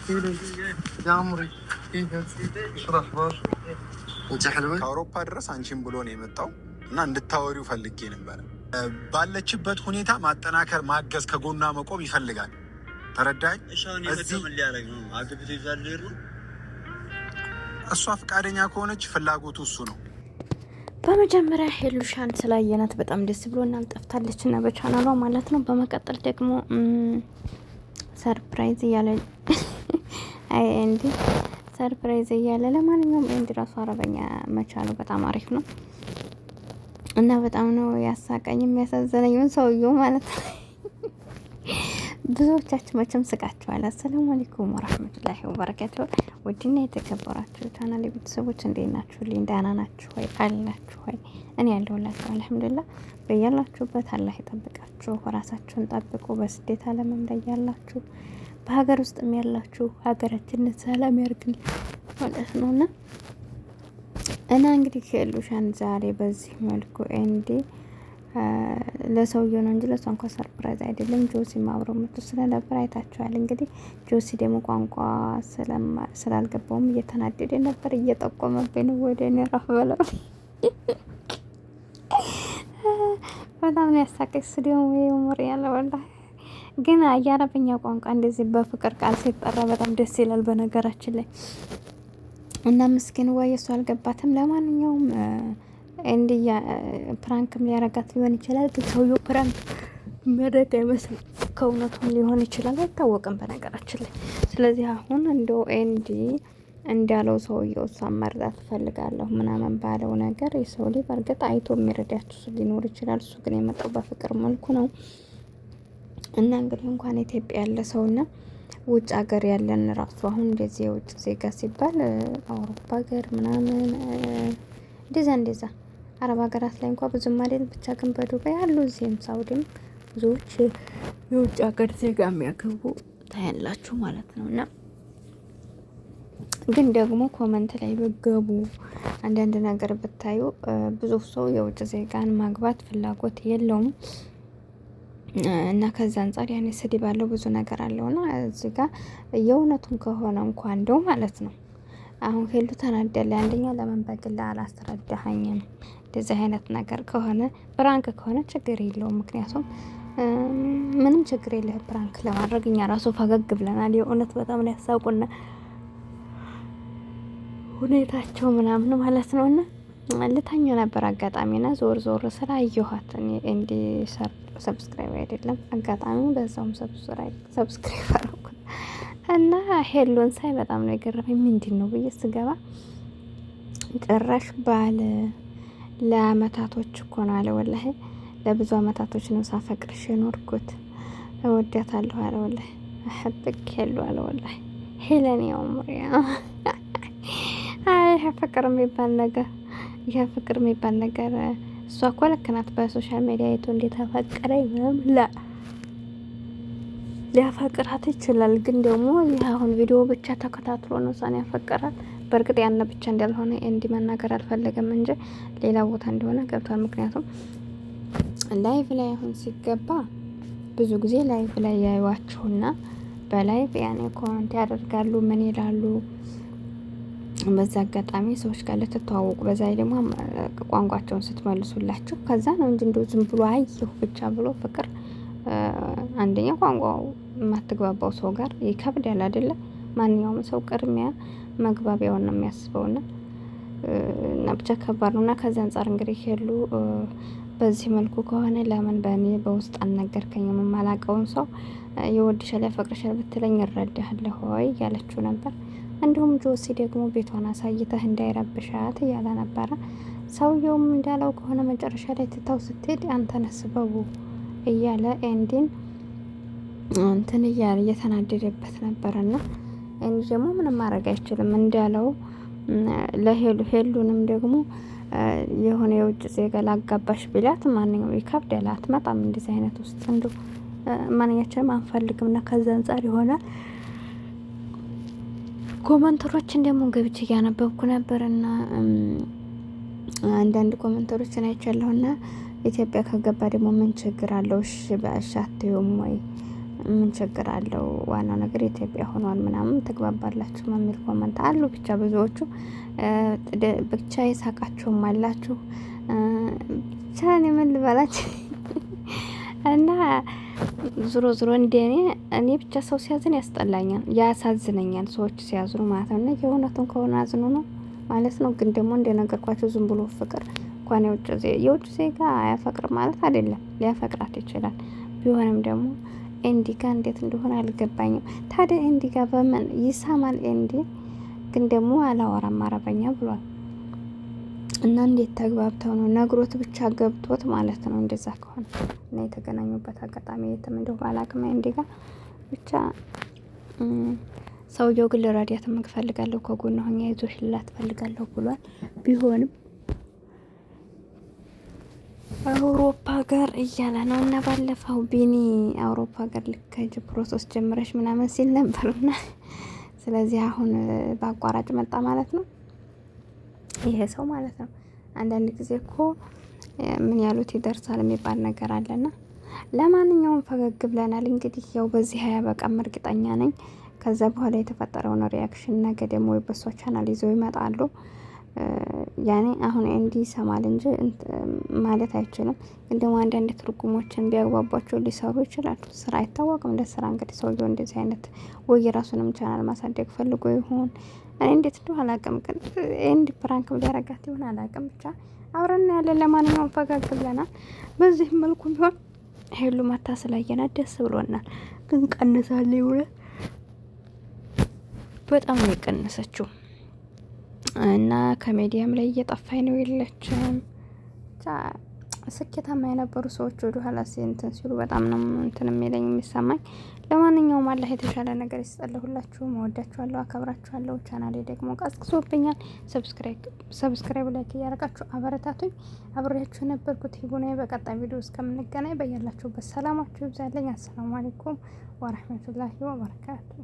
يا عمري كيفك؟ شو الأخبار؟ انت حلوة؟ ከአውሮፓ ድረስ አንቺን ብሎ ነው የመጣው እና እንድታወሪው ፈልጌ ነበር። ባለችበት ሁኔታ ማጠናከር፣ ማገዝ፣ ከጎኗ መቆም ይፈልጋል። ተረዳኝ። እሷ ፈቃደኛ ከሆነች ፍላጎቱ እሱ ነው። በመጀመሪያ ሄሉሻን ስላየናት በጣም ደስ ብሎናል። ጠፍታለች እና በቻናሏ ማለት ነው። በመቀጠል ደግሞ ሰርፕራይዝ እያለ አይ እንዲ ሰርፕራይዝ እያለ ለማንኛውም እንዲ ራሱ አረበኛ መቻሉ በጣም አሪፍ ነው እና በጣም ነው ያሳቀኝ የሚያሳዝነኝም ሰውየው ማለት ነው። ብዙዎቻችሁ መቼም ስቃችኋል። አሰላሙ አለይኩም ወራህመቱላሂ ወበረካቱሁ። ውድና የተከበራችሁ ቻናል ቤተሰቦች እንዴት ናችሁ? ደህና ናችሁ ወይ? አላችሁ ወይ? እኔ ያለሁላችሁ አልሐምዱሊላህ። በያላችሁበት አላህ ይጠብቃችሁ፣ ራሳችሁን ጠብቁ። በስደት ዓለምም ላይ ያላችሁ፣ በሀገር ውስጥም ያላችሁ ሀገራችንን ሰላም ያርግልን ማለት ነውና እና እንግዲህ ሄሉሻን ዛሬ በዚህ መልኩ እንዴ ለሰውየው ነው እንጂ ለሷ እንኳን ሰርፕራይዝ አይደለም። ጆሲ ማብሮ መጥቶ ስለነበር አይታችኋል። እንግዲህ ጆሲ ደግሞ ቋንቋ ስላልገባውም እየተናደደ ነበር። እየጠቆመብኝ ነው ወደ እኔ ራፍ በለው በጣም ነው ያሳቀኝ። ስዲው ወይ ኡምር ያለ ወላሂ ግን የአረበኛ ቋንቋ እንደዚህ በፍቅር ቃል ሲጠራ በጣም ደስ ይላል በነገራችን ላይ እና ምስኪን ወይ እሱ አልገባትም። ለማንኛውም እንዲያ ፕራንክም ሊያረጋት ሊሆን ይችላል። ግን ሰውየው ፕራንክ መረድ አይመስልም፣ ከእውነቱም ሊሆን ይችላል፣ አይታወቅም በነገራችን ላይ። ስለዚህ አሁን እንደው እንዳለው ሰውየው እሷን መርዳት ፈልጋለሁ ምናምን ባለው ነገር የሰው ልጅ በእርግጥ አይቶ የሚረዳችሁ ሊኖር ይችላል። እሱ ግን የመጣው በፍቅር መልኩ ነው እና እንግዲህ እንኳን ኢትዮጵያ ያለ ሰውና ውጭ ሀገር ያለን ራሱ አሁን እንደዚህ የውጭ ዜጋ ሲባል አውሮፓ ሀገር ምናምን እንደዛ አረብ ሀገራት ላይ እንኳን ብዙም አይደል። ብቻ ግን በዱባይ ያሉ እዚህም ሳውዲም ብዙዎች የውጭ ሀገር ዜጋ የሚያገቡ ታያላችሁ ማለት ነው። እና ግን ደግሞ ኮመንት ላይ በገቡ አንዳንድ ነገር ብታዩ ብዙ ሰው የውጭ ዜጋን ማግባት ፍላጎት የለውም እና ከዛ አንጻር ያኔ ስድብ ባለው ብዙ ነገር አለውና እዚህ ጋር የእውነቱን ከሆነ እንኳን እንደው ማለት ነው አሁን ሄሉ ተናደለ። አንደኛ ለምን በግላ አላስረዳኸኝም? እንደዚህ አይነት ነገር ከሆነ ብራንክ ከሆነ ችግር የለውም። ምክንያቱም ምንም ችግር የለህ ብራንክ ለማድረግ እኛ ራሱ ፈገግ ብለናል። የእውነት በጣም ነው ያሳቁና ሁኔታቸው ምናምን ማለት ነውና ልታኛ ነበር አጋጣሚና ዞር ስላየኋት እንዲ ሰብስክራይብ አይደለም አጋጣሚ በዛውም ሰብስክራይብ አደረኩት እና ሄሎን ሳይ በጣም ነው የገረመኝ። ምንድን ነው ብዬ ስገባ ጭራሽ ባለ ለአመታቶች እኮ ነው አለ ወላሂ፣ ለብዙ አመታቶች ነው ሳፈቅርሽ የኖርኩት፣ እወዳታለሁ አለ ወላሂ፣ አሐብክ ሄሉ አለ ወላሂ። ሄለን ያው ሙሪያ አይ ፍቅር የሚባል ነገር እሷ እኮ ልክ ናት። በሶሻል ሚዲያ አይቶ እንዴት አፈቀረ ምናምን ሊያፈቅራት ይችላል። ግን ደግሞ ይህ አሁን ቪዲዮ ብቻ ተከታትሎ ነው እሷን ያፈቀራት። በእርግጥ ያነ ብቻ እንዳልሆነ እንዲ መናገር አልፈለገም እንጂ ሌላ ቦታ እንደሆነ ገብቷል። ምክንያቱም ላይቭ ላይ አሁን ሲገባ ብዙ ጊዜ ላይቭ ላይ ያዩዋችሁና በላይቭ ያኔ ኮሜንት ያደርጋሉ ምን ይላሉ። በዛ አጋጣሚ ሰዎች ጋር ልትተዋወቁ በዛ ደግሞ ቋንቋቸውን ስትመልሱላችሁ ከዛ ነው እንጂ እንደው ዝም ብሎ አየሁ ብቻ ብሎ ፍቅር አንደኛ ቋንቋው የማትግባባው ሰው ጋር ይከብዳል አይደለ? ማንኛውም ሰው ቅድሚያ መግባቢያውን ነው የሚያስበውና እና ብቻ ከባድ ነውና ከዚህ አንጻር እንግዲህ ሄሉ በዚህ መልኩ ከሆነ ለምን በእኔ በውስጥ አልነገርከኝም? የማላውቀውን ሰው ይወድሻል ያፈቅርሻል ብትለኝ እረዳሃለሁ ወይ ያለችው ነበር። እንዲሁም ጆሲ ደግሞ ቤቷን አሳይተህ እንዳይረብሻት እያለ ነበረ። ሰውየውም እንዳለው ከሆነ መጨረሻ ላይ ትታው ስትሄድ አንተ ነህ ስበቡ እያለ ኤንዲን እንትን እያለ እየተናደደበት ነበርና እንዲ ደግሞ ምንም ማድረግ አይችልም እንዳለው ሄሉንም ደግሞ የሆነ የውጭ ዜጋ ላጋባሽ ቢላት ማንኛውም ይከብዳል፣ አትመጣም እንደዚህ አይነት ውስጥ እንደው ማንኛችንም አንፈልግምና ከዛ አንጻር ይሆናል። ኮመንተሮችን ደግሞ ገብቼ እያነበብኩ ነበርና አንዳንድ ኮመንተሮችን አይቻለሁና ኢትዮጵያ ከገባ ደግሞ ምን ችግር አለው? እሺ በእሺ አትዩም ወይ ምን ችግር አለው? ዋናው ነገር ኢትዮጵያ ሆኗል ምናምን ትግባባላችሁ የሚል ኮመንት አሉ። ብቻ ብዙዎቹ ብቻ የሳቃችሁም አላችሁ። ብቻ እኔ ምን ልበላችሁ እና ዙሮ ዙሮ እኔ ብቻ ሰው ሲያዝን ያስጠላኛል፣ ያሳዝነኛል ሰዎች ሲያዝኑ ማለት ነው። እና የእውነቱን ከሆነ አዝኑ ነው ማለት ነው። ግን ደግሞ እንደነገርኳቸው ዝም ብሎ ፍቅር እንኳን የውጭ ዜጋ አያፈቅርም ማለት አይደለም፣ ሊያፈቅራት ይችላል። ቢሆንም ደግሞ ኤንዲ ጋር እንዴት እንደሆነ አልገባኝም። ታዲያ ኤንዲ ጋር በምን ይሳማል? ኤንዲ ግን ደግሞ አላወራም አረበኛ ብሏል። እና እንዴት ተግባብተው ነው ነግሮት ብቻ ገብቶት ማለት ነው። እንደዛ ከሆነ እና የተገናኙበት አጋጣሚ የትም እንደው ባላቅም ኤንዲ ጋር ብቻ ሰውየው ግን ልረዳት እፈልጋለሁ ከጎኗ ሆኜ አይዞሽ ልላት እፈልጋለሁ ብሏል። ቢሆንም አውሮፓ ሀገር እያለ ነው። እና ባለፈው ቢኒ አውሮፓ ሀገር ልከጅ ፕሮሰስ ጀምረሽ ምናምን ሲል ነበርና ስለዚህ አሁን በአቋራጭ መጣ ማለት ነው ይሄ ሰው ማለት ነው። አንዳንድ ጊዜ እኮ ምን ያሉት ይደርሳል የሚባል ነገር አለና ለማንኛውም ፈገግ ብለናል። እንግዲህ ያው በዚህ አያበቃም እርግጠኛ ነኝ። ከዛ በኋላ የተፈጠረውን ሪያክሽን ነገ ደግሞ በሷ ቻናል ይዘው ይመጣሉ። ያኔ አሁን ኤንዲ ይሰማል እንጂ ማለት አይችልም። ግን ደግሞ አንዳንድ ትርጉሞችን ቢያግባቧቸው ሊሰሩ ይችላሉ። ስራ አይታወቅም። ለስራ እንግዲህ ሰውየው እንደዚህ አይነት ወይ የራሱንም ቻናል ማሳደግ ፈልጎ ይሆን እኔ እንዴት እንደው አላውቅም። ግን ኤንዲ ፕራንክ ሊያረጋት ይሆን አላውቅም። ብቻ አብረን ያለን። ለማንኛውም ፈገግ ብለናል። በዚህ መልኩ ቢሆን ሄሉ ማታ ስላየናት ደስ ብሎናል። ግን ቀንሳለች ይውላል በጣም ነው የቀነሰችው እና ከሚዲያም ላይ እየጠፋኝ ነው የለችም። ስኬታማ የነበሩ ሰዎች ወደ ኋላ እንትን ሲሉ በጣም ነው እንትን የሚለኝ የሚሰማኝ። ለማንኛውም አላህ የተሻለ ነገር ይስጠልሁላችሁ። መወዳችኋለሁ፣ አከብራችኋለሁ። ቻናሌ ደግሞ ቀዝቅዞብኛል። ሰብስክራይብ ላይክ እያደረጋችሁ አበረታቱኝ። አብሬያችሁ የነበርኩት ሂቡና። በቀጣይ ቪዲዮ እስከምንገናኝ በያላችሁበት ሰላማችሁ ይብዛልኝ። አሰላሙ አለይኩም ወራህመቱላሂ ወበረካቱ።